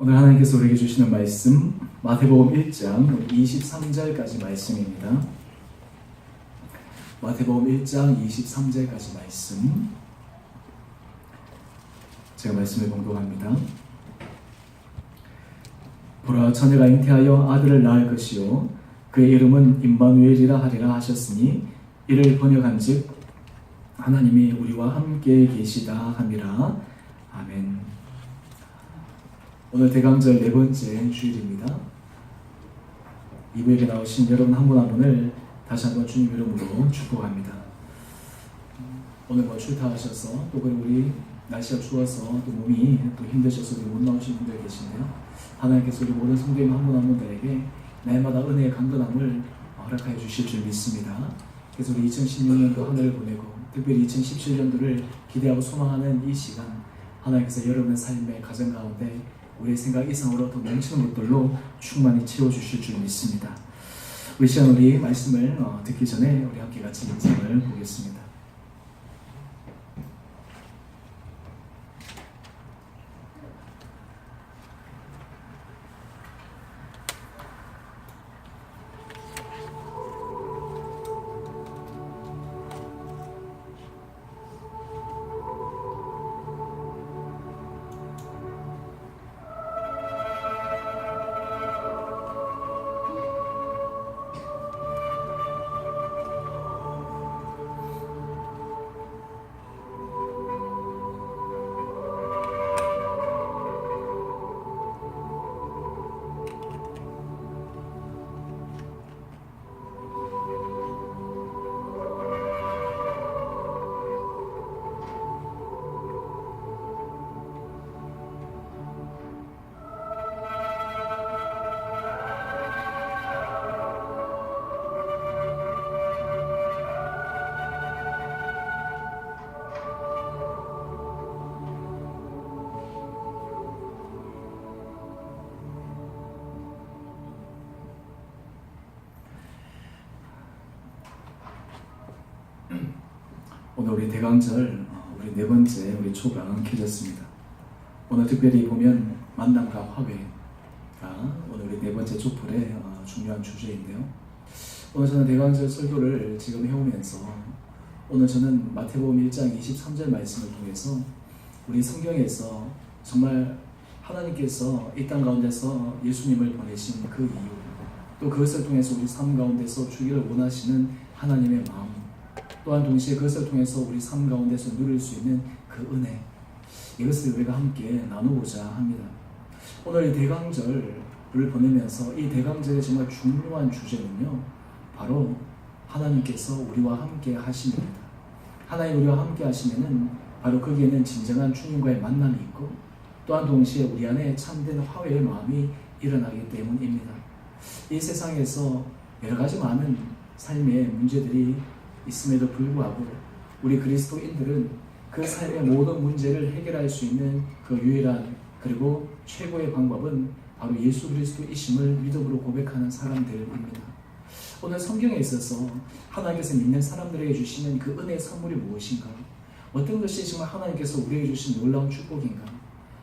오늘 하나님께서 우리에게 주시는 말씀 마태복음 1장 23절까지 말씀입니다. 마태복음 1장 23절까지 말씀 제가 말씀을 봉독합니다. 보라, 처녀가 잉태하여 아들을 낳을 것이요 그의 이름은 임마누엘이라 하리라 하셨으니 이를 번역한즉 하나님이 우리와 함께 계시다 함이라. 아멘. 오늘 대강절 네 번째 주일입니다. 이부에게 나오신 여러분 한 분 한 분을 다시 한번 주님 이름으로 축복합니다. 오늘 출타하셔서 또 그리고 우리 날씨가 추워서 또 몸이 또 힘드셔서 못 나오신 분들 계시네요. 하나님께서 우리 모든 성도님 한 분 한 분들에게 날마다 은혜의 강건함을 허락하여 주실 줄 믿습니다. 그래서 우리 2016년도 한 해를 보내고 특별히 2017년도를 기대하고 소망하는 이 시간, 하나님께서 여러분의 삶의 가정 가운데 우리의 생각 이상으로 더 넘치는 것들로 충만히 채워주실 줄 믿습니다. 우리 시간 우리 말씀을 듣기 전에 우리 함께 같이 영상을 보겠습니다. 오늘 우리 대강절 우리 네 번째 우리 초가 켜졌습니다. 오늘 특별히 보면 만남과 화해가 오늘 우리 네 번째 촛불의 중요한 주제인데요. 오늘 저는 대강절 설교를 지금 해오면서 오늘 저는 마태복음 1장 23절 말씀을 통해서 우리 성경에서 정말 하나님께서 이 땅 가운데서 예수님을 보내신 그 이유, 또 그것을 통해서 우리 삶 가운데서 주기를 원하시는 하나님의 마음, 또한 동시에 그것을 통해서 우리 삶 가운데서 누릴 수 있는 그 은혜, 이것을 우리가 함께 나누고자 합니다. 오늘 이 대강절을 보내면서 이 대강절의 정말 중요한 주제는요, 바로 하나님께서 우리와 함께 하심입니다. 하나님 우리와 함께 하시면은 바로 거기에는 진정한 주님과의 만남이 있고, 또한 동시에 우리 안에 참된 화해의 마음이 일어나기 때문입니다. 이 세상에서 여러 가지 많은 삶의 문제들이 있음에도 불구하고 우리 그리스도인들은 그 삶의 모든 문제를 해결할 수 있는 그 유일한 그리고 최고의 방법은 바로 예수 그리스도이심을 믿음으로 고백하는 사람들입니다. 오늘 성경에 있어서 하나님께서 믿는 사람들에게 주시는 그 은혜의 선물이 무엇인가? 어떤 것이 정말 하나님께서 우리에게 주신 놀라운 축복인가?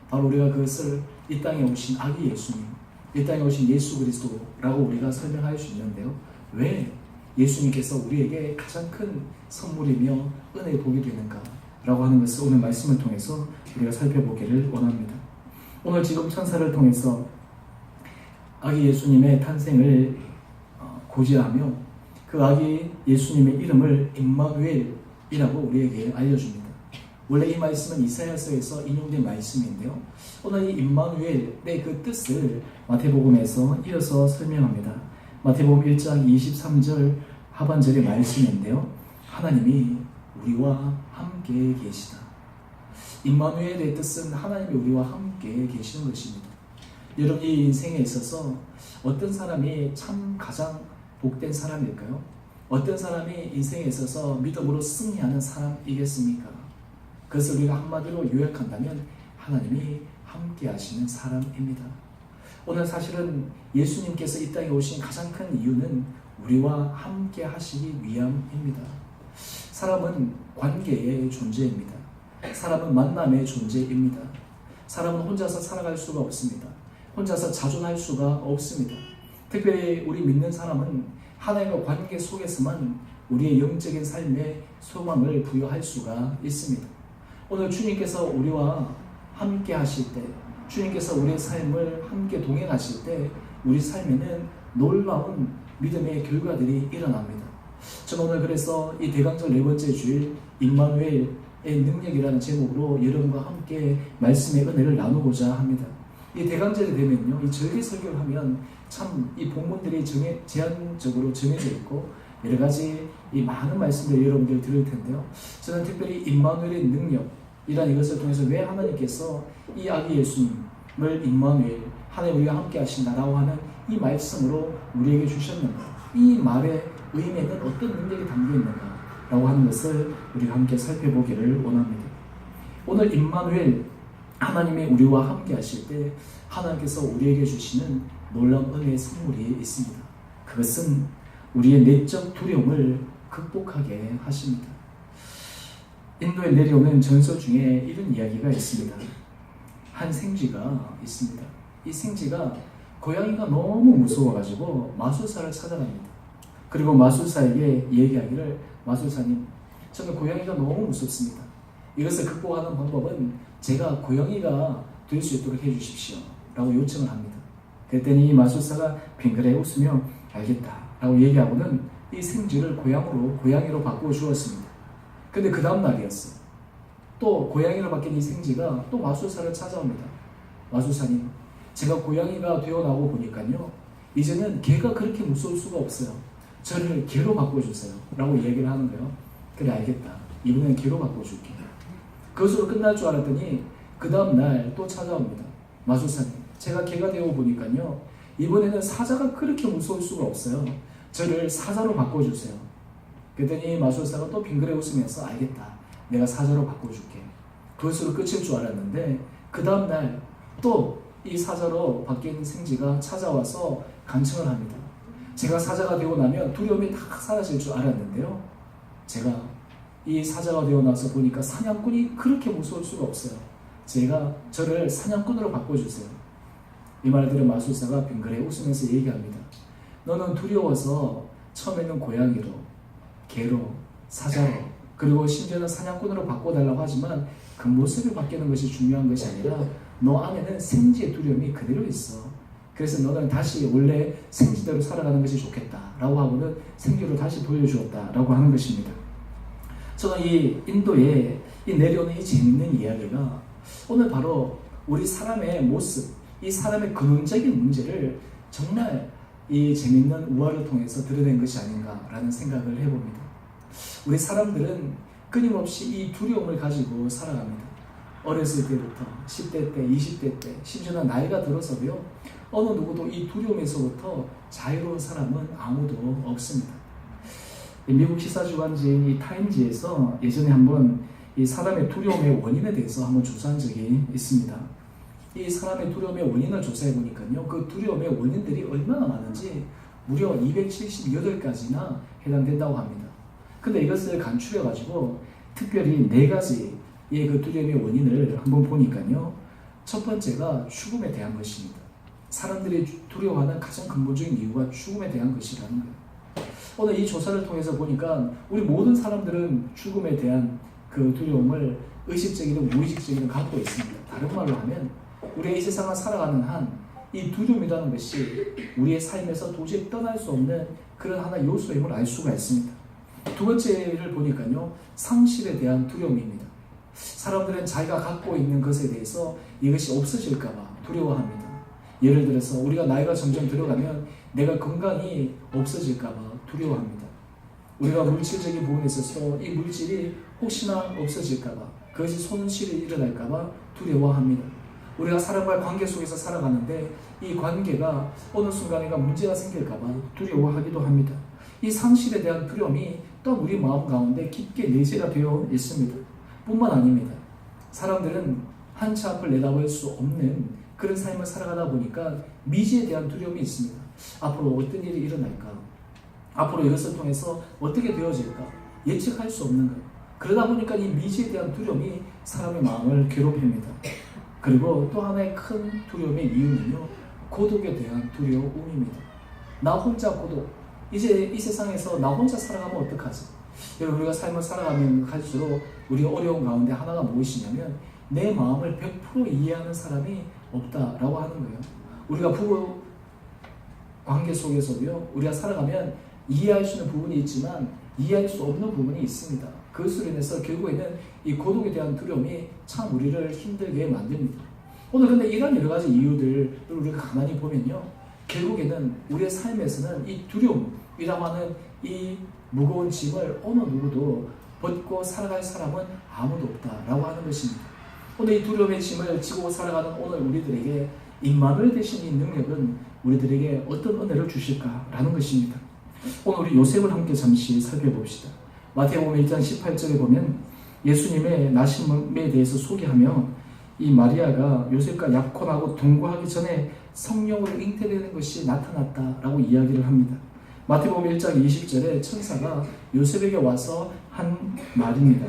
바로 우리가 그것을 이 땅에 오신 아기 예수님, 이 땅에 오신 예수 그리스도라고 우리가 설명할 수 있는데요. 왜 예수님께서 우리에게 가장 큰 선물이며 은혜의 복이 되는가? 라고 하는 것을 오늘 말씀을 통해서 우리가 살펴보기를 원합니다. 오늘 지금 천사를 통해서 아기 예수님의 탄생을 고지하며 그 아기 예수님의 이름을 임마누엘이라고 우리에게 알려줍니다. 원래 이 말씀은 이사야서에서 인용된 말씀인데요. 오늘 이 임마누엘의 그 뜻을 마태복음에서 이어서 설명합니다. 마태복음 1장 23절 하반절의 말씀인데요. 하나님이 우리와 함께 계시다. 임마누엘의 뜻은 하나님이 우리와 함께 계시는 것입니다. 여러분, 이 인생에 있어서 어떤 사람이 참 가장 복된 사람일까요? 어떤 사람이 인생에 있어서 믿음으로 승리하는 사람이겠습니까? 그것을 우리가 한마디로 요약한다면 하나님이 함께 하시는 사람입니다. 오늘 사실은 예수님께서 이 땅에 오신 가장 큰 이유는 우리와 함께 하시기 위함입니다. 사람은 관계의 존재입니다. 사람은 만남의 존재입니다. 사람은 혼자서 살아갈 수가 없습니다. 혼자서 자존할 수가 없습니다. 특별히 우리 믿는 사람은 하나님과 관계 속에서만 우리의 영적인 삶에 소망을 부여할 수가 있습니다. 오늘 주님께서 우리와 함께 하실 때, 주님께서 우리의 삶을 함께 동행하실 때 우리 삶에는 놀라운 믿음의 결과들이 일어납니다. 저는 오늘 그래서 이 대강절 네 번째 주일 임마누엘의 능력이라는 제목으로 여러분과 함께 말씀의 은혜를 나누고자 합니다. 이 대강절이 되면요, 이 절기 설교를 하면 참 이 본문들이 제한적으로 정해져 있고 여러 가지 이 많은 말씀들 여러분들 들을 텐데요. 저는 특별히 임마누엘의 능력이라는 이것을 통해서 왜 하나님께서 이 아기 예수님을 임마누엘, 하나님 우리와 함께 하신다라고 하는 이 말씀으로 우리에게 주셨는가, 이 말의 의미에는 어떤 능력이 담겨 있는가 라고 하는 것을 우리가 함께 살펴보기를 원합니다. 오늘 임마누엘, 하나님이 우리와 함께 하실 때 하나님께서 우리에게 주시는 놀라운 은혜의 선물이 있습니다. 그것은 우리의 내적 두려움을 극복하게 하십니다. 인도에 내려오는 전설 중에 이런 이야기가 있습니다. 한 생쥐가 있습니다. 이 생쥐가 고양이가 너무 무서워가지고 마술사를 찾아갑니다. 그리고 마술사에게 얘기하기를, 마술사님, 저는 고양이가 너무 무섭습니다. 이것을 극복하는 방법은 제가 고양이가 될 수 있도록 해주십시오 라고 요청을 합니다. 그랬더니 이 마술사가 빙그레 웃으며 알겠다 라고 얘기하고는 이 생쥐를 고양이로 바꾸어 주었습니다. 근데 그 다음 날이었어요. 또 고양이로 바뀐 이 생쥐가 또 마술사를 찾아옵니다. 마술사님, 제가 고양이가 되어 나오고 보니까요, 이제는 개가 그렇게 무서울 수가 없어요. 저를 개로 바꿔주세요 라고 얘기를 하는 거예요. 그래, 알겠다, 이번엔 개로 바꿔줄게. 그것으로 끝날 줄 알았더니 그 다음날 또 찾아옵니다. 마술사님, 제가 개가 되어 보니까요, 이번에는 사자가 그렇게 무서울 수가 없어요. 저를 사자로 바꿔주세요. 그랬더니 마술사가 또 빙그레 웃으면서 알겠다, 내가 사자로 바꿔줄게. 그것으로 끝일 줄 알았는데 그 다음날 또 이 사자로 바뀐 생쥐가 찾아와서 간청을 합니다. 제가 사자가 되고 나면 두려움이 다 사라질 줄 알았는데요, 제가 이 사자가 되어 나서 보니까 사냥꾼이 그렇게 무서울 수가 없어요. 저를 사냥꾼으로 바꿔주세요. 이 말을 들은 마술사가 빙그레 웃으면서 얘기합니다. 너는 두려워서 처음에는 고양이로, 개로, 사자로, 그리고 심지어는 사냥꾼으로 바꿔달라고 하지만 그 모습이 바뀌는 것이 중요한 것이 아니라 너 안에는 생쥐의 두려움이 그대로 있어. 그래서 너는 다시 원래 생쥐대로 살아가는 것이 좋겠다 라고 하고는 생쥐로 다시 돌려주었다 라고 하는 것입니다. 저는 이 인도에 이 내려오는 이 재밌는 이야기가 오늘 바로 우리 사람의 모습, 이 사람의 근원적인 문제를 정말 이 재밌는 우화를 통해서 드러낸 것이 아닌가라는 생각을 해봅니다. 우리 사람들은 끊임없이 이 두려움을 가지고 살아갑니다. 어렸을 때부터 10대 때, 20대 때, 심지어는 나이가 들어서도요, 어느 누구도 이 두려움에서부터 자유로운 사람은 아무도 없습니다. 미국 시사주간지인 이 타임지에서 예전에 한번 이 사람의 두려움의 원인에 대해서 한번 조사한 적이 있습니다. 이 사람의 두려움의 원인을 조사해 보니까요, 그 두려움의 원인들이 얼마나 많은지 무려 278가지나 해당된다고 합니다. 근데 이것을 간추려 가지고 특별히 4가지의 그 두려움의 원인을 한번 보니까요, 첫 번째가 죽음에 대한 것입니다. 사람들이 두려워하는 가장 근본적인 이유가 죽음에 대한 것이라는 거예요. 오늘 이 조사를 통해서 보니까 우리 모든 사람들은 죽음에 대한 그 두려움을 의식적이든 무의식적이든 갖고 있습니다. 다른 말로 하면 우리가 이 세상을 살아가는 한 이 두려움이라는 것이 우리의 삶에서 도저히 떠날 수 없는 그런 하나의 요소임을 알 수가 있습니다. 두 번째를 보니까요, 상실에 대한 두려움입니다. 사람들은 자기가 갖고 있는 것에 대해서 이것이 없어질까 봐 두려워합니다. 예를 들어서 우리가 나이가 점점 들어가면 내가 건강이 없어질까 봐 두려워합니다. 우리가 물질적인 부분에 있어서 이 물질이 혹시나 없어질까 봐, 그것이 손실이 일어날까 봐 두려워합니다. 우리가 사람과의 관계 속에서 살아가는데 이 관계가 어느 순간에가 문제가 생길까 봐 두려워하기도 합니다. 이 상실에 대한 두려움이 또 우리 마음 가운데 깊게 내재가 되어 있습니다. 뿐만 아닙니다. 사람들은 한치 앞을 내다볼 수 없는 그런 삶을 살아가다 보니까 미지에 대한 두려움이 있습니다. 앞으로 어떤 일이 일어날까? 앞으로 이것을 통해서 어떻게 되어질까? 예측할 수 없는 거예요. 그러다 보니까 이 미지에 대한 두려움이 사람의 마음을 괴롭힙니다. 그리고 또 하나의 큰 두려움의 이유는요, 고독에 대한 두려움입니다. 나 혼자 고독. 이제 이 세상에서 나 혼자 살아가면 어떡하지? 여러분, 우리가 삶을 살아가면 갈수록 우리가 어려운 가운데 하나가 무엇이냐면 내 마음을 100% 이해하는 사람이 없다라고 하는 거예요. 우리가 부부 관계 속에서도요, 우리가 살아가면 이해할 수 있는 부분이 있지만 이해할 수 없는 부분이 있습니다. 그것으로 인해서 결국에는 이 고독에 대한 두려움이 참 우리를 힘들게 만듭니다. 오늘 근데 이런 여러 가지 이유들을 우리가 가만히 보면요, 결국에는 우리의 삶에서는 이 두려움이라고 하는 이 무거운 짐을 어느 누구도 벗고 살아갈 사람은 아무도 없다라고 하는 것입니다. 오늘 이 두려움의 짐을 지고 살아가는 오늘 우리들에게 임마누엘 되신 이 능력은 우리들에게 어떤 은혜를 주실까라는 것입니다. 오늘 우리 요셉을 함께 잠시 살펴봅시다. 마태복음 1장 18절에 보면 예수님의 나심에 대해서 소개하며 이 마리아가 요셉과 약혼하고 동거하기 전에 성령으로 잉태되는 것이 나타났다라고 이야기를 합니다. 마태복음 1장 20절에 천사가 요셉에게 와서 한 말입니다.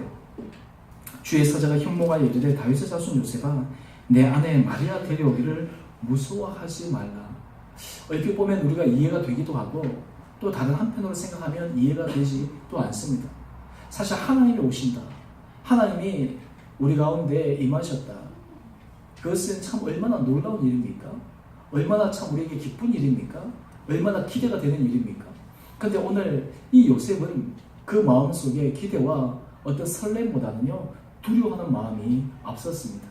주의 사자가 현몽하여 이르되 다윗의 자손 요셉아, 내 아내 마리아 데려오기를 무서워하지 말라. 얼핏 보면 우리가 이해가 되기도 하고 또 다른 한편으로 생각하면 이해가 되지도 않습니다. 사실 하나님이 오신다, 하나님이 우리 가운데 임하셨다, 그것은 참 얼마나 놀라운 일입니까? 얼마나 참 우리에게 기쁜 일입니까? 얼마나 기대가 되는 일입니까? 그런데 오늘 이 요셉은 그 마음속에 기대와 어떤 설렘보다는요, 두려워하는 마음이 앞섰습니다.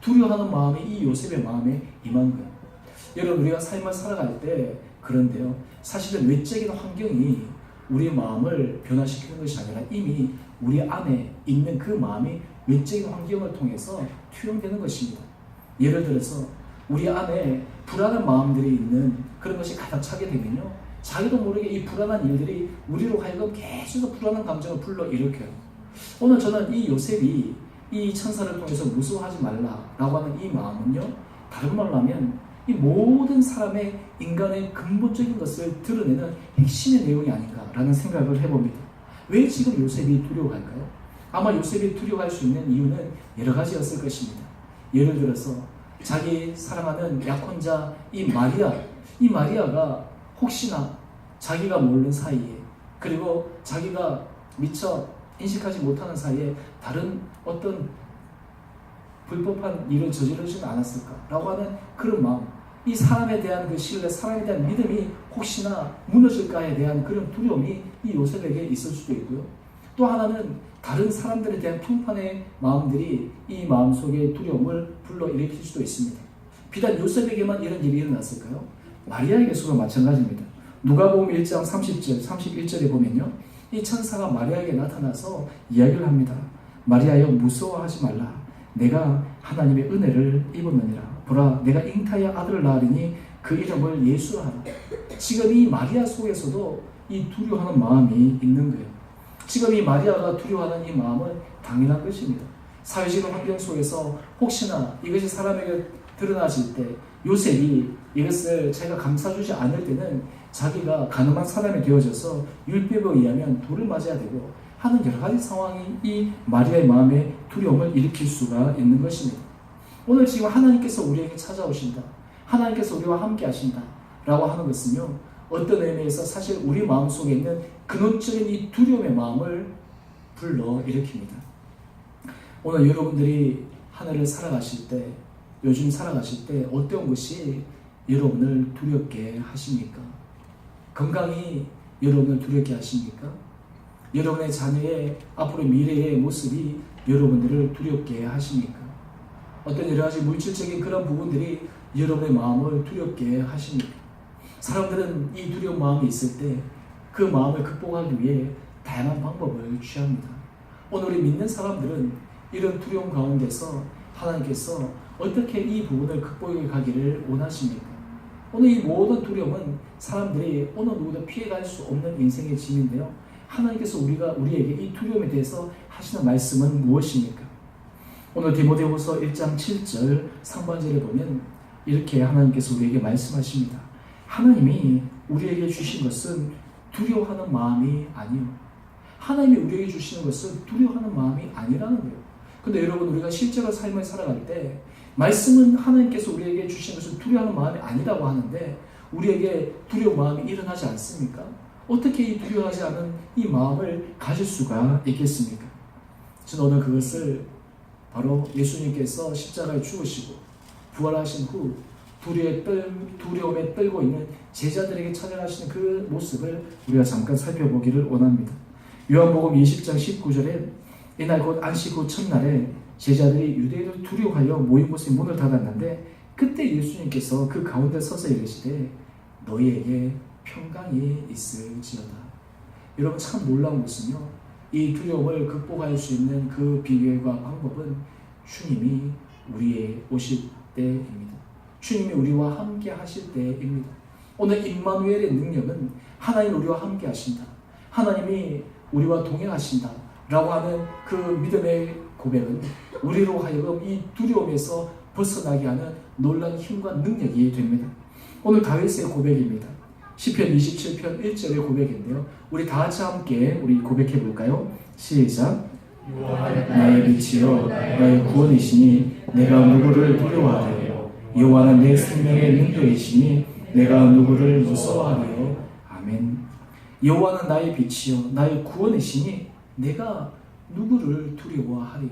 두려워하는 마음이 이 요셉의 마음에 임한 거예요. 여러분, 우리가 삶을 살아갈 때 그런데요, 사실은 외적인 환경이 우리의 마음을 변화시키는 것이 아니라 이미 우리 안에 있는 그 마음이 외적인 환경을 통해서 투영되는 것입니다. 예를 들어서 우리 안에 불안한 마음들이 있는 그런 것이 가득 차게 되면요, 자기도 모르게 이 불안한 일들이 우리로 하여금 계속 불안한 감정을 불러일으켜요. 오늘 저는 이 요셉이 이 천사를 통해서 무서워하지 말라라고 하는 이 마음은요, 다른 말로 하면 이 모든 사람의 인간의 근본적인 것을 드러내는 핵심의 내용이 아닌가라는 생각을 해봅니다. 왜 지금 요셉이 두려워할까요? 아마 요셉이 두려워할 수 있는 이유는 여러 가지였을 것입니다. 예를 들어서 자기 사랑하는 약혼자 이 마리아가 혹시나 자기가 모르는 사이에, 그리고 자기가 미처 인식하지 못하는 사이에 다른 어떤 불법한 일을 저지르지는 않았을까라고 하는 그런 마음, 이 사람에 대한 그 신뢰, 사람에 대한 믿음이 혹시나 무너질까에 대한 그런 두려움이 이 요셉에게 있을 수도 있고요. 또 하나는 다른 사람들에 대한 평판의 마음들이 이 마음속에 두려움을 불러일으킬 수도 있습니다. 비단 요셉에게만 이런 일이 일어났을까요? 마리아에게서도 마찬가지입니다. 누가복음 1장 30절, 31절에 보면요, 이 천사가 마리아에게 나타나서 이야기를 합니다. 마리아여, 무서워하지 말라. 내가 하나님의 은혜를 입었느니라. 보라, 내가 잉타의 아들을 낳으리니 그 이름을 예수라 하라. 지금 이 마리아 속에서도 이 두려워하는 마음이 있는 거예요. 지금 이 마리아가 두려워하는 이 마음은 당연한 것입니다. 사회적인 환경 속에서 혹시나 이것이 사람에게 드러나질 때 요셉이 이것을 자기가 감싸주지 않을 때는 자기가 가늠한 사람이 되어져서 율법에 의하면 돌을 맞아야 되고 하는 여러 가지 상황이 이 마리아의 마음에 두려움을 일으킬 수가 있는 것입니다. 오늘 지금 하나님께서 우리에게 찾아오신다, 하나님께서 우리와 함께 하신다 라고 하는 것은요, 어떤 의미에서 사실 우리 마음속에 있는 근원적인 이 두려움의 마음을 불러일으킵니다. 오늘 여러분들이 하늘을 살아가실 때, 요즘 살아가실 때 어떤 것이 여러분을 두렵게 하십니까? 건강이 여러분을 두렵게 하십니까? 여러분의 자녀의 앞으로 미래의 모습이 여러분들을 두렵게 하십니까? 어떤 여러 가지 물질적인 그런 부분들이 여러분의 마음을 두렵게 하십니까? 사람들은 이 두려운 마음이 있을 때 그 마음을 극복하기 위해 다양한 방법을 취합니다. 오늘 우리 믿는 사람들은 이런 두려움 가운데서 하나님께서 어떻게 이 부분을 극복해 가기를 원하십니까? 오늘 이 모든 두려움은 사람들이 어느 누구도 피해갈 수 없는 인생의 짐인데요, 하나님께서 우리에게 이 두려움에 대해서 하시는 말씀은 무엇입니까? 오늘 디모데후서 1장 7절 상반절에 보면 이렇게 하나님께서 우리에게 말씀하십니다. 하나님이 우리에게 주신 것은 두려워하는 마음이 아니요, 하나님이 우리에게 주시는 것은 두려워하는 마음이 아니라는 거예요. 근데 여러분, 우리가 실제로 삶을 살아갈 때 말씀은 하나님께서 우리에게 주신 것은 두려워하는 마음이 아니라고 하는데 우리에게 두려운 마음이 일어나지 않습니까? 어떻게 이 두려워하지 않은 이 마음을 가질 수가 있겠습니까? 저는 오늘 그것을 바로 예수님께서 십자가에 죽으시고 부활하신 후 두려움에 떨고 있는 제자들에게 찾아가시는 그 모습을 우리가 잠깐 살펴보기를 원합니다. 요한복음 20장 19절에 이날 곧 안식 후 첫날에 제자들이 유대인을 두려워하여 모인 곳에 문을 닫았는데 그때 예수님께서 그 가운데 서서 이르시되 너희에게 평강이 있을지어다. 여러분 참 놀라운 것은요, 이 두려움을 극복할 수 있는 그 비결과 방법은 주님이 우리의 오실 때입니다. 주님이 우리와 함께 하실 때입니다. 오늘 임마누엘의 능력은 하나님 우리와 함께 하신다, 하나님이 우리와 동행하신다 라고 하는 그 믿음의 고백은 우리로 하여금 이 두려움에서 벗어나게 하는 놀라운 힘과 능력이 됩니다. 오늘 다윗의 고백입니다. 시편 27편 1절의 고백인데요, 우리 다 같이 함께 우리 고백해 볼까요? 시작. 나의 빛이요 나의 구원이시니 내가 누구를 두려워하리요. 여호와는 내 생명의 능력이시니 내가 누구를 무서워하리요. 아멘. 여호와는 나의 빛이요 나의 구원이시니 내가 누구를 두려워하리요.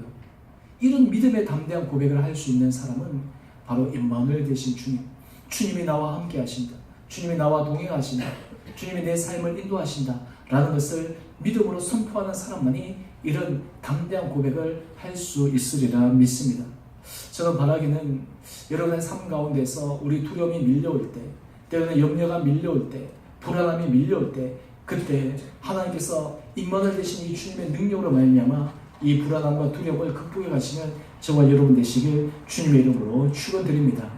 이런 믿음의 담대한 고백을 할 수 있는 사람은 바로 임마누엘 되신 주님, 주님이 나와 함께 하신다, 주님이 나와 동행하신다, 주님이 내 삶을 인도하신다 라는 것을 믿음으로 선포하는 사람만이 이런 담대한 고백을 할 수 있으리라 믿습니다. 저는 바라기는 여러분의 삶 가운데서 우리 두려움이 밀려올 때, 때로는 염려가 밀려올 때, 불안함이 밀려올 때, 그때 하나님께서 임마누엘 되신 이 주님의 능력으로 말미암아 이 불안함과 두려움을 극복해 가시는 저와 여러분 되시길 주님의 이름으로 축원드립니다.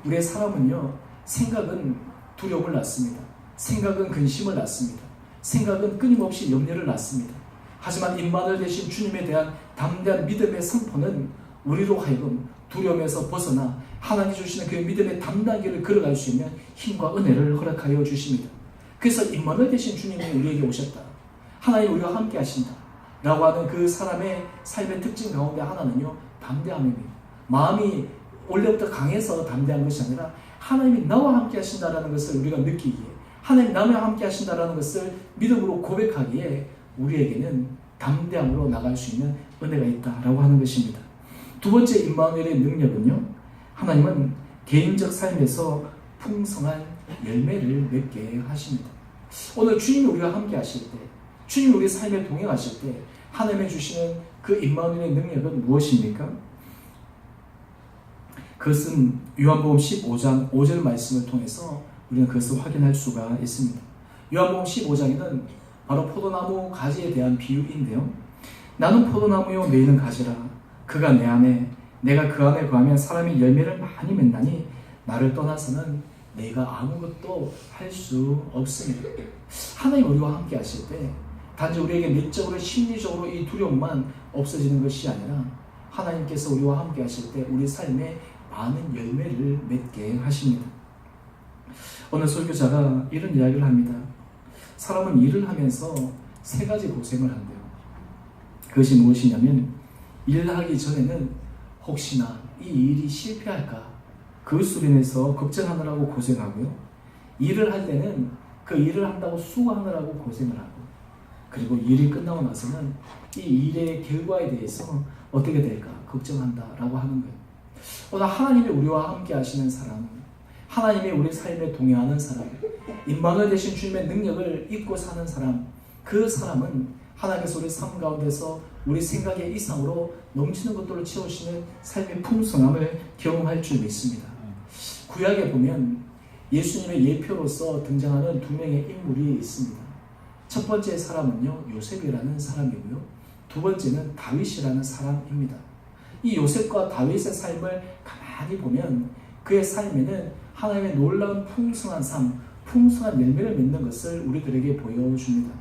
우리의 사람은요, 생각은 두려움을 낳습니다. 생각은 근심을 낳습니다. 생각은 끊임없이 염려를 낳습니다. 하지만 임마누엘 되신 주님에 대한 담대한 믿음의 선포는 우리로 하여금 두려움에서 벗어나 하나님이 주시는 그 믿음의 담대한 길을 걸어갈 수 있는 힘과 은혜를 허락하여 주십니다. 그래서 임마누엘 되신 주님이 우리에게 오셨다, 하나님 우리와 함께 하신다 라고 하는 그 사람의 삶의 특징 가운데 하나는요, 담대함입니다. 마음이 원래부터 강해서 담대한 것이 아니라 하나님이 나와 함께 하신다라는 것을 우리가 느끼기에, 하나님 나와 함께 하신다라는 것을 믿음으로 고백하기에 우리에게는 담대함으로 나갈 수 있는 은혜가 있다라고 하는 것입니다. 두 번째 임마누엘의 능력은요, 하나님은 개인적 삶에서 풍성한 열매를 맺게 하십니다. 오늘 주님이 우리와 함께 하실 때, 주님이 우리 삶에 동행하실 때 하나님이 주시는 그 임마누엘의 능력은 무엇입니까? 그것은 요한복음 15장 5절 말씀을 통해서 우리는 그것을 확인할 수가 있습니다. 요한복음 15장에는 바로 포도나무 가지에 대한 비유인데요, 나는 포도나무요 너희는 가지라. 그가 내 안에 내가 그 안에 거하면 사람이 열매를 많이 맺나니 나를 떠나서는 내가 아무것도 할 수 없습니다. 하나님 우리와 함께 하실 때 단지 우리에게 내적으로 심리적으로 이 두려움만 없어지는 것이 아니라 하나님께서 우리와 함께 하실 때 우리 삶에 많은 열매를 맺게 하십니다. 어느 설교자가 이런 이야기를 합니다. 사람은 일을 하면서 세 가지 고생을 한대요. 그것이 무엇이냐면, 일하기 전에는 혹시나 이 일이 실패할까 그것으로 인해서 걱정하느라고 고생하고요, 일을 할 때는 그 일을 한다고 수고하느라고 고생을 하고, 그리고 일이 끝나고 나서는 이 일의 결과에 대해서 어떻게 될까 걱정한다라고 하는 거예요. 오늘 하나님이 우리와 함께 하시는 사람, 하나님이 우리 삶에 동행하는 사람, 임마누엘 되신 주님의 능력을 잊고 사는 사람, 그 사람은 하나님께서 우리 삶 가운데서 우리 생각의 이상으로 넘치는 것들로 채우시는 삶의 풍성함을 경험할 줄 믿습니다. 구약에 보면 예수님의 예표로서 등장하는 두 명의 인물이 있습니다. 첫 번째 사람은요, 요셉이라는 사람이고요, 두 번째는 다윗이라는 사람입니다. 이 요셉과 다윗의 삶을 가만히 보면 그의 삶에는 하나님의 놀라운 풍성한 삶, 풍성한 열매를 맺는 것을 우리들에게 보여줍니다.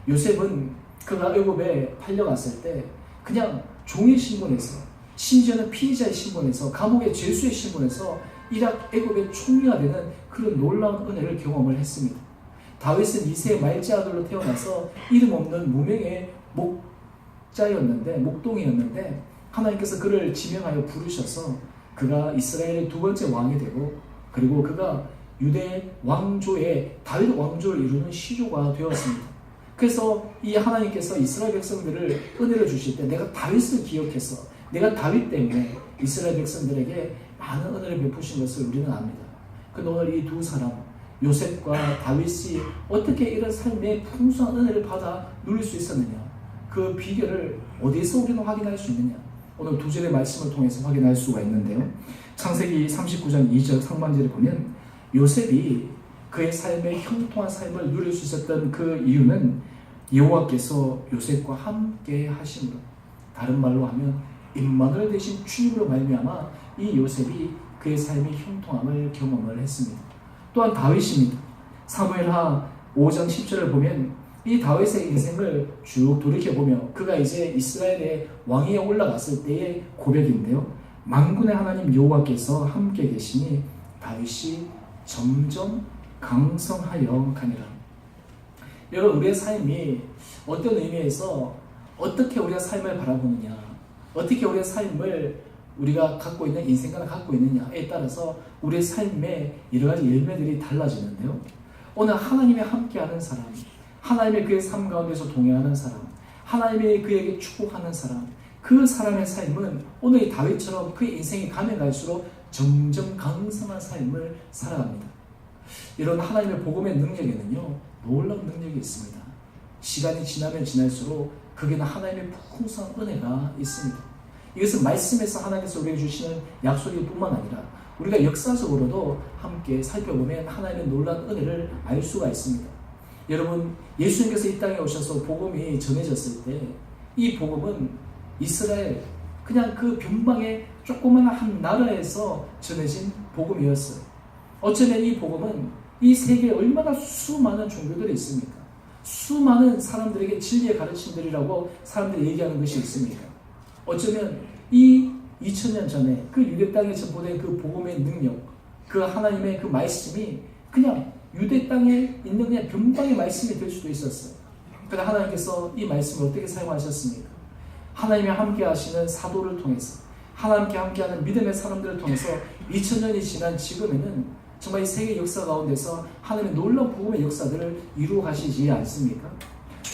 요셉은 그가 애굽에 팔려갔을 때 그냥 종의 신분에서, 심지어는 피의자의 신분에서, 감옥의 죄수의 신분에서 이락 애굽의 총리가 되는 그런 놀라운 은혜를 경험을 했습니다. 다윗은 이세의 말째 아들로 태어나서 이름 없는 무명의 목동이었는데 하나님께서 그를 지명하여 부르셔서 그가 이스라엘의 두 번째 왕이 되고 그리고 그가 유대 왕조의 다윗 왕조를 이루는 시조가 되었습니다. 그래서 이 하나님께서 이스라엘 백성들을 은혜를 주실 때 내가 다윗을 기억해서 내가 다윗 때문에 이스라엘 백성들에게 많은 은혜를 베푸신 것을 우리는 압니다. 근데 오늘 이 두 사람 요셉과 다윗이 어떻게 이런 삶의 풍성한 은혜를 받아 누릴 수 있었느냐, 그 비결을 어디서 우리는 확인할 수 있느냐, 오늘 두 절의 말씀을 통해서 확인할 수가 있는데요. 창세기 39장 2절 상반절을 보면 요셉이 그의 삶의 형통한 삶을 누릴 수 있었던 그 이유는 여호와께서 요셉과 함께 하심으로, 다른 말로 하면 임마누엘 되신 주님으로 말미암아 이 요셉이 그의 삶의 형통함을 경험을 했습니다. 또한 다윗입니다. 사무엘하 5장 10절을 보면 이 다윗의 인생을 쭉 돌이켜보며 그가 이제 이스라엘의 왕위에 올라갔을 때의 고백인데요. 만군의 하나님 여호와께서 함께 계시니 다윗이 점점 강성하여 가니라. 여러분, 우리의 삶이 어떤 의미에서 어떻게 우리가 삶을 바라보느냐, 어떻게 우리의 삶을 우리가 갖고 있는 인생관을 갖고 있느냐에 따라서 우리의 삶의 여러 가지 열매들이 달라지는데요. 오늘 하나님이 함께하는 사람, 하나님의 그의 삶 가운데서 동행하는 사람, 하나님의 그에게 축복하는 사람, 그 사람의 삶은 오늘 이 다윗처럼 그의 인생이 가면 갈수록 점점 강성한 삶을 살아갑니다. 이런 하나님의 복음의 능력에는요, 놀라운 능력이 있습니다. 시간이 지나면 지날수록 그게는 하나님의 풍성한 은혜가 있습니다. 이것은 말씀에서 하나님께서 우리에게 주시는 약속일 뿐만 아니라 우리가 역사적으로도 함께 살펴보면 하나님의 놀라운 은혜를 알 수가 있습니다. 여러분, 예수님께서 이 땅에 오셔서 복음이 전해졌을 때 이 복음은 이스라엘, 그냥 그 변방의 조그마한 한 나라에서 전해진 복음이었어요. 어쩌면 이 복음은 이 세계에 얼마나 수많은 종교들이 있습니까? 수많은 사람들에게 진리의 가르침들이라고 사람들이 얘기하는 것이 있습니까? 어쩌면 이 2000년 전에 그 유대 땅에 전포된 그 복음의 능력, 그 하나님의 그 말씀이 그냥 유대 땅에 있는 그냥 변방의 말씀이 될 수도 있었어요. 그러나 하나님께서 이 말씀을 어떻게 사용하셨습니까? 하나님이 함께 하시는 사도를 통해서, 하나님께 함께하는 믿음의 사람들을 통해서 2000년이 지난 지금에는 정말 이 세계 역사 가운데서 하나님의 놀라운 복음의 역사들을 이루어 가시지 않습니까?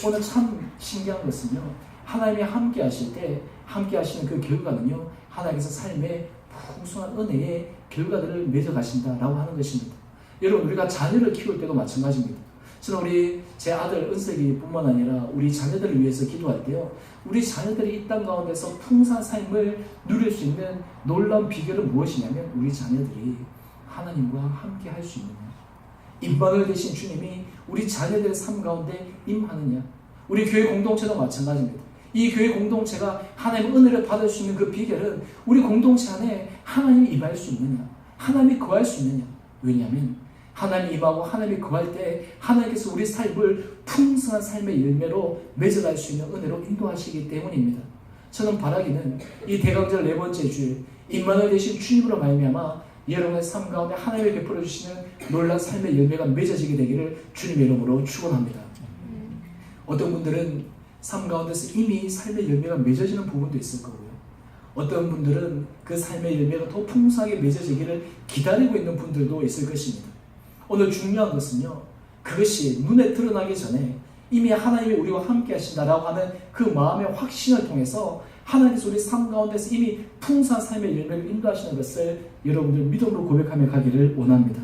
오늘 참 신기한 것은요, 하나님이 함께 하실 때 함께 하시는 그 결과는요, 하나님께서 삶의 풍성한 은혜의 결과들을 맺어 가신다라고 하는 것입니다. 여러분, 우리가 자녀를 키울 때도 마찬가지입니다. 저는 제 아들 은석이뿐만 아니라 우리 자녀들을 위해서 기도할 때요, 우리 자녀들이 이 땅 가운데서 풍성한 삶을 누릴 수 있는 놀라운 비결은 무엇이냐면 우리 자녀들이 하나님과 함께 할 수 있느냐, 임마누엘 되신 주님이 우리 자녀들의 삶 가운데 임하느냐. 우리 교회 공동체도 마찬가지입니다. 이 교회 공동체가 하나님의 은혜를 받을 수 있는 그 비결은 우리 공동체 안에 하나님이 임할 수 있느냐, 하나님이 거할 수 있느냐. 왜냐하면 하나님이 임하고 하나님이 거할 때 하나님께서 우리 삶을 풍성한 삶의 열매로 맺어갈 수 있는 은혜로 인도하시기 때문입니다. 저는 바라기는 이 대강절 네 번째 주일 임마누엘 되신 주님으로 말미암아 여러분의 삶 가운데 하나님이 베풀어 주시는 놀라운 삶의 열매가 맺어지게 되기를 주님의 이름으로 축원합니다. 어떤 분들은 삶 가운데서 이미 삶의 열매가 맺어지는 부분도 있을 거고요. 어떤 분들은 그 삶의 열매가 더 풍성하게 맺어지기를 기다리고 있는 분들도 있을 것입니다. 오늘 중요한 것은요, 그것이 눈에 드러나기 전에 이미 하나님이 우리와 함께 하신다라고 하는 그 마음의 확신을 통해서 하나님께서 우리 삶 가운데서 이미 풍성한 삶의 열매를 인도하시는 것을 여러분들 믿음으로 고백하며 가기를 원합니다.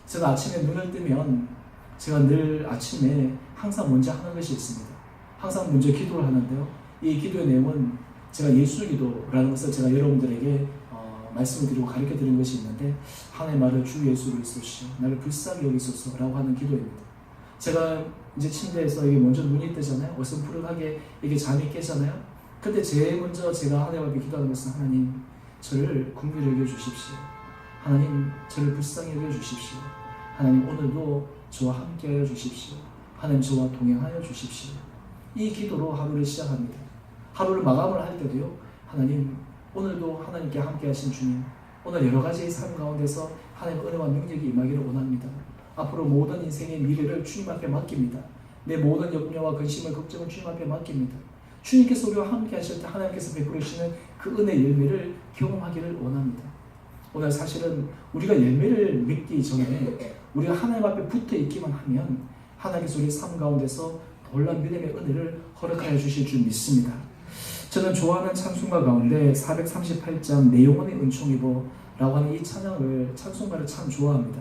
제가 아침에 눈을 뜨면 제가 늘 아침에 항상 먼저 하는 것이 있습니다. 항상 먼저 기도를 하는데요, 이 기도의 내용은 제가 예수 기도라는 것을 제가 여러분들에게 말씀을 드리고 가르쳐 드린 것이 있는데, 하나님 말을 주 예수 그리스도시여 나를 불쌍히 여기소서 라고 하는 기도입니다. 제가 이제 침대에서 이게 먼저 눈이 뜨잖아요. 어슴푸르하게 이게 잠이 깨잖아요. 근데 제일 먼저 제가 하나님 앞에 기도하는 것은, 하나님 저를 긍휼히 여겨 주십시오. 하나님 저를 불쌍히 여겨 주십시오. 하나님 오늘도 저와 함께 하여 주십시오. 하나님 저와 동행하여 주십시오. 이 기도로 하루를 시작합니다. 하루를 마감을 할 때도요, 하나님 오늘도 하나님께 함께 하신 주님, 오늘 여러 가지의 삶 가운데서 하나님의 은혜와 능력이 임하기를 원합니다. 앞으로 모든 인생의 미래를 주님 앞에 맡깁니다. 내 모든 염려와 근심을 걱정을 주님 앞에 맡깁니다. 주님께서 우리와 함께 하실 때 하나님께서 베풀으시는 그 은혜 열매를 경험하기를 원합니다. 오늘 사실은 우리가 열매를 맺기 전에 우리가 하나님 앞에 붙어 있기만 하면 하나님께서 우리 삶 가운데서 놀라운 믿음의 은혜를 허락하여 주실 줄 믿습니다. 저는 좋아하는 찬송가 가운데 438장 내 영혼의 은총이보 라고 하는 이 찬송가를 참 좋아합니다.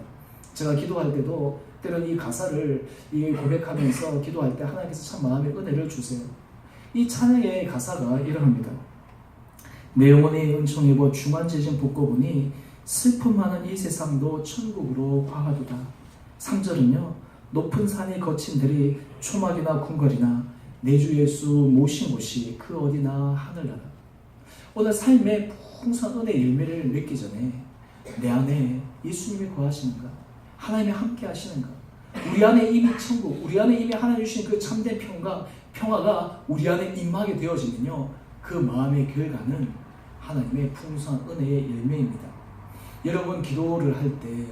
제가 기도할 때도 때론 이 가사를 고백하면서 기도할 때 하나님께서 참 마음의 은혜를 주세요. 이 찬양의 가사가 이러합니다. 내 영혼의 은총이보 중환제진 붓고보니 슬픔 많은 이 세상도 천국으로 화하도다. 3절은요. 높은 산이 거친 들이 초막이나 궁궐이나 내 주 예수 모신 곳이 그 어디나 하늘나라. 오늘 삶의 풍성한 은혜 열매를 맺기 전에 내 안에 예수님이 거하시는가? 하나님이 함께 하시는가? 우리 안에 이미 천국, 우리 안에 이미 하나님 주신 그 참된 평화가 우리 안에 임하게 되어지면요. 그 마음의 결과는 하나님의 풍성한 은혜의 열매입니다. 여러분 기도를 할 때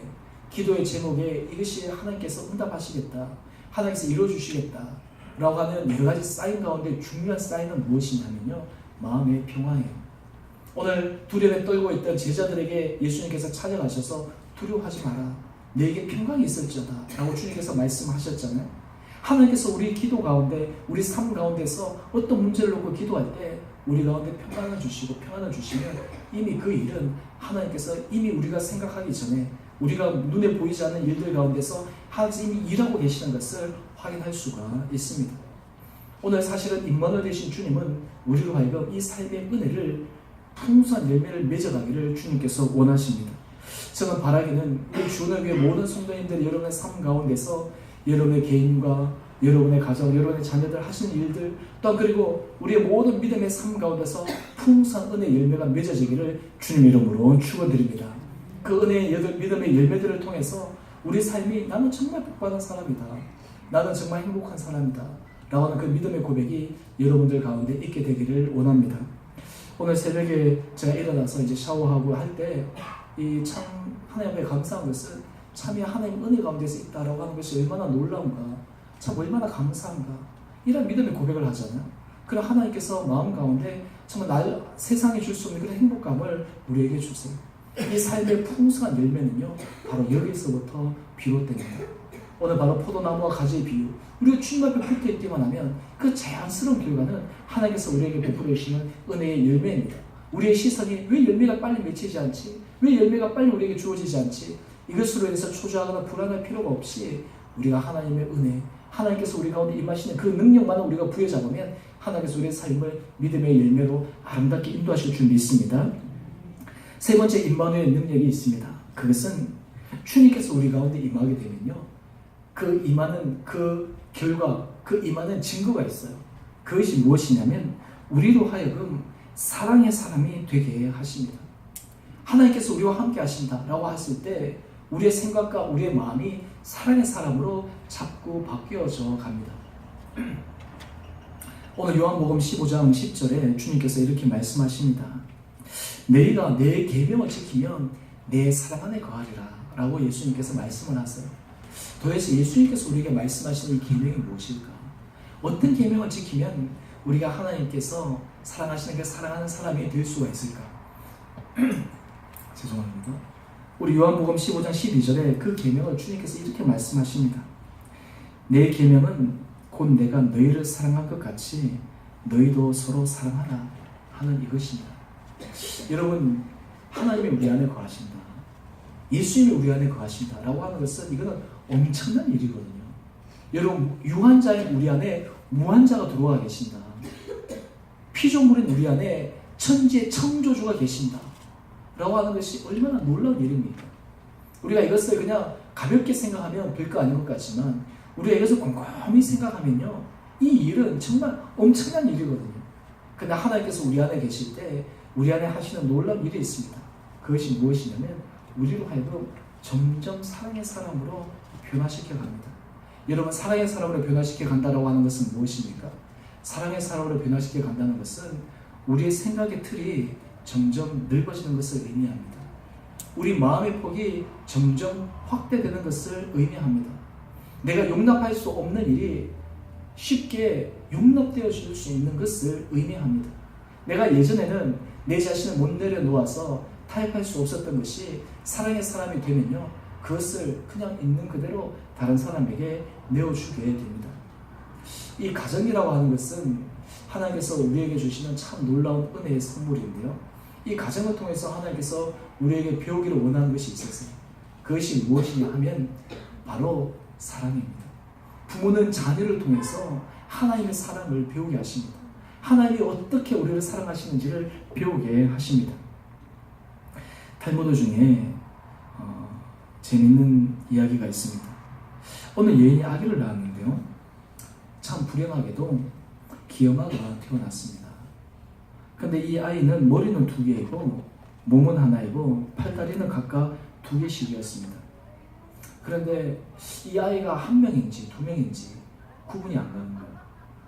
기도의 제목에 이것이 하나님께서 응답하시겠다, 하나님께서 이루어주시겠다 라고 하는 여러 가지 사인 가운데 중요한 사인은 무엇이냐면요. 마음의 평화예요. 오늘 두려움에 떨고 있던 제자들에게 예수님께서 찾아가셔서 두려워하지 마라. 내게 평강이 있을지어다 라고 주님께서 말씀하셨잖아요. 하나님께서 우리 기도 가운데 우리 삶 가운데서 어떤 문제를 놓고 기도할 때 우리 가운데 평안을 주시고 평안을 주시면 이미 그 일은 하나님께서 이미 우리가 생각하기 전에 우리가 눈에 보이지 않는 일들 가운데서 하나님께서 이미 일하고 계시는 것을 확인할 수가 있습니다. 오늘 사실은 임마누엘 되신 주님은 우리로 하여금 이 삶의 은혜를 풍성한 열매를 맺어가기를 주님께서 원하십니다. 저는 바라기는 우리 주님을 위해 모든 성도님들 여러분의 삶 가운데서 여러분의 개인과 여러분의 가정, 여러분의 자녀들 하시는 일들 또한 그리고 우리의 모든 믿음의 삶 가운데서 풍성한 은혜 열매가 맺어지기를 주님 이름으로 축원드립니다. 그 은혜의 믿음의 열매들을 통해서 우리 삶이 나는 정말 복받은 사람이다, 나는 정말 행복한 사람이다 라고 하는 그 믿음의 고백이 여러분들 가운데 있게 되기를 원합니다. 오늘 새벽에 제가 일어나서 이제 샤워하고 할 때 이 참 하나님 앞에 감사한 것은 참이 하나님 은혜 가운데서 있다라고 하는 것이 얼마나 놀라운가, 참 얼마나 감사한가 이런 믿음의 고백을 하잖아요. 그럼 하나님께서 마음 가운데 정말 세상에 줄 수 없는 그런 행복감을 우리에게 주세요. 이 삶의 풍성한 열매는요 바로 여기서부터 비롯됩니다. 오늘 바로 포도나무와 가지의 비유, 우리가 주님 앞에 붙어 있기만 하면 그 자연스러운 결과는 하나님께서 우리에게 베풀어 주시는 은혜의 열매입니다. 우리의 시선이 왜 열매가 빨리 맺히지 않지? 왜 열매가 빨리 우리에게 주어지지 않지? 이것으로 인해서 초조하거나 불안할 필요가 없이 우리가 하나님의 은혜, 하나님께서 우리 가운데 임하시는 그 능력만을 우리가 부여잡으면 하나님께서 우리의 삶을 믿음의 열매로 아름답게 인도하실 줄 믿습니다. 세 번째 임마누엘 능력이 있습니다. 그것은 주님께서 우리 가운데 임하게 되면요, 그 임하는 그 결과, 그 임하는 증거가 있어요. 그것이 무엇이냐면 우리로 하여금 사랑의 사람이 되게 하십니다. 하나님께서 우리와 함께 하신다라고 했을 때 우리의 생각과 우리의 마음이 사랑의 사람으로 자꾸 바뀌어져 갑니다. 오늘 요한복음 15장 10절에 주님께서 이렇게 말씀하십니다. 너희가 내 계명을 지키면 내 사랑 안에 거하리라 라고 예수님께서 말씀을 하세요. 도대체 예수님께서 우리에게 말씀하시는 이 계명이 무엇일까? 어떤 계명을 지키면 우리가 하나님께서 사랑하시는 그 사랑하는 사람이 될 수가 있을까? 죄송합니다. 우리 요한복음 15장 12절에 그 계명을 주님께서 이렇게 말씀하십니다. 내 계명은 곧 내가 너희를 사랑한 것 같이 너희도 서로 사랑하라 하는 이것입니다. 여러분, 하나님이 우리 안에 거하신다, 예수님이 우리 안에 거하신다 라고 하는 것은 이거는 엄청난 일이거든요. 여러분, 유한자인 우리 안에 무한자가 들어와 계신다, 피조물인 우리 안에 천지의 창조주가 계신다 라고 하는 것이 얼마나 놀라운 일입니까? 우리가 이것을 그냥 가볍게 생각하면 별거 아닌 것 같지만 우리가 이것을 곰곰이 생각하면요, 이 일은 정말 엄청난 일이거든요. 근데 하나님께서 우리 안에 계실 때 우리 안에 하시는 놀라운 일이 있습니다. 그것이 무엇이냐면 우리로 하여금 점점 사랑의 사람으로 변화시켜 갑니다. 여러분, 사랑의 사람으로 변화시켜 간다고 하는 것은 무엇입니까? 사랑의 사람으로 변화시켜 간다는 것은 우리의 생각의 틀이 점점 넓어지는 것을 의미합니다. 우리 마음의 폭이 점점 확대되는 것을 의미합니다. 내가 용납할 수 없는 일이 쉽게 용납되어질 수 있는 것을 의미합니다. 내가 예전에는 내 자신을 못 내려놓아서 타협할 수 없었던 것이 사랑의 사람이 되면요, 그것을 그냥 있는 그대로 다른 사람에게 내어주게 됩니다. 이 가정이라고 하는 것은 하나님께서 우리에게 주시는 참 놀라운 은혜의 선물인데요, 이 가정을 통해서 하나님께서 우리에게 배우기를 원하는 것이 있었어요. 그것이 무엇이냐 하면 바로 사랑입니다. 부모는 자녀를 통해서 하나님의 사랑을 배우게 하십니다. 하나님이 어떻게 우리를 사랑하시는지를 배우게 하십니다. 탈무드 중에 재밌는 이야기가 있습니다. 어느 여인이 아기를 낳았는데요, 참 불행하게도 기형아가 태어났습니다. 근데 이 아이는 머리는 2개이고 몸은 하나이고 팔다리는 각각 2개씩이었습니다. 그런데 이 아이가 1명인지 2명인지 구분이 안 가는 거예요.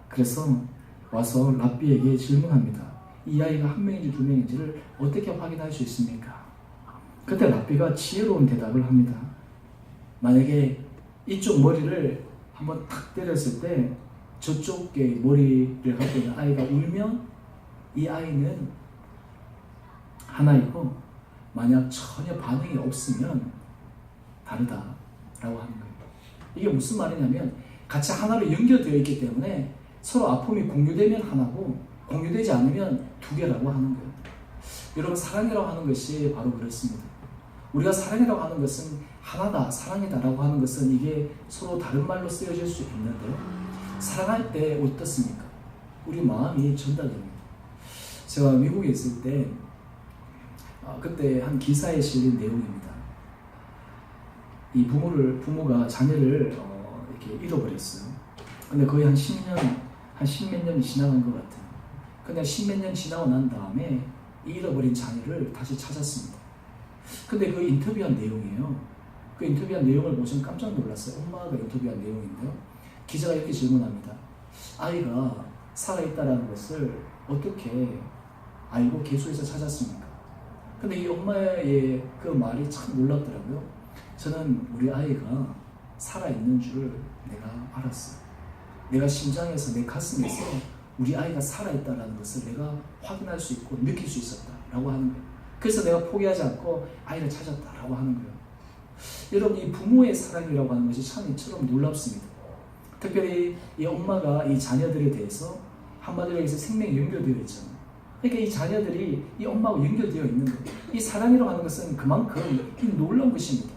그래서 와서 랍비에게 질문합니다. 이 아이가 1명인지 2명인지를 어떻게 확인할 수 있습니까? 그때 랍비가 지혜로운 대답을 합니다. 만약에 이쪽 머리를 한번 탁 때렸을 때 저쪽의 머리를 갖고 있는 아이가 울면 이 아이는 하나이고, 만약 전혀 반응이 없으면 다르다라고 하는 거예요. 이게 무슨 말이냐면 같이 하나로 연결되어 있기 때문에 서로 아픔이 공유되면 하나고 공유되지 않으면 2개라고 하는 거예요. 여러분, 사랑이라고 하는 것이 바로 그렇습니다. 우리가 사랑이라고 하는 것은 하나다, 사랑이다라고 하는 것은 이게 서로 다른 말로 쓰여질 수 있는데요, 사랑할 때 어떻습니까? 우리 마음이 전달됩니다. 제가 미국에 있을 때 그때 한 기사에 실린 내용입니다. 이 부모가 자녀를 이렇게 잃어버렸어요. 근데 거의 한 10몇 년이 지나간 것 같아요. 근데 10몇 년 지나고 난 다음에 이 잃어버린 자녀를 다시 찾았습니다. 근데 그 인터뷰한 내용이에요. 그 인터뷰한 내용을 보시면 깜짝 놀랐어요. 엄마가 인터뷰한 내용인데요, 기자가 이렇게 질문합니다. 아이가 살아있다는 것을 어떻게 알고 계속해서 찾았습니까? 근데 이 엄마의 그 말이 참 놀랍더라고요. 저는 우리 아이가 살아있는 줄 내가 알았어요. 내가 심장에서, 내 가슴에서 우리 아이가 살아있다는 것을 내가 확인할 수 있고 느낄 수 있었다라고 하는 거예요. 그래서 내가 포기하지 않고 아이를 찾았다라고 하는 거예요. 여러분, 이 부모의 사랑이라고 하는 것이 참 이처럼 놀랍습니다. 특별히 이 엄마가 이 자녀들에 대해서 한마디로 해서 생명이 연결되어 있잖아요. 그러니까 이 자녀들이 이 엄마하고 연결되어 있는 거예요. 이 사랑이라고 하는 것은 그만큼 놀라운 것입니다.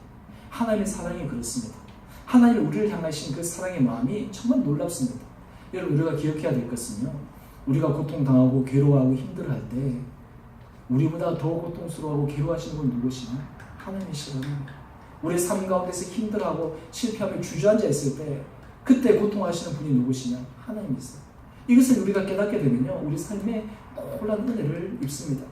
하나님의 사랑이 그렇습니다. 하나님이 우리를 향하신 그 사랑의 마음이 정말 놀랍습니다. 여러분, 우리가 기억해야 될 것은요, 우리가 고통당하고 괴로워하고 힘들어할 때 우리보다 더 고통스러워하고 괴로워하시는 분 누구시냐? 하나님이시라는. 우리 삶 가운데서 힘들어하고 실패하며 주저앉아 있을 때 그때 고통하시는 분이 누구시냐? 하나님이세요. 이것을 우리가 깨닫게 되면요, 우리 삶에 놀라운 은혜를 입습니다.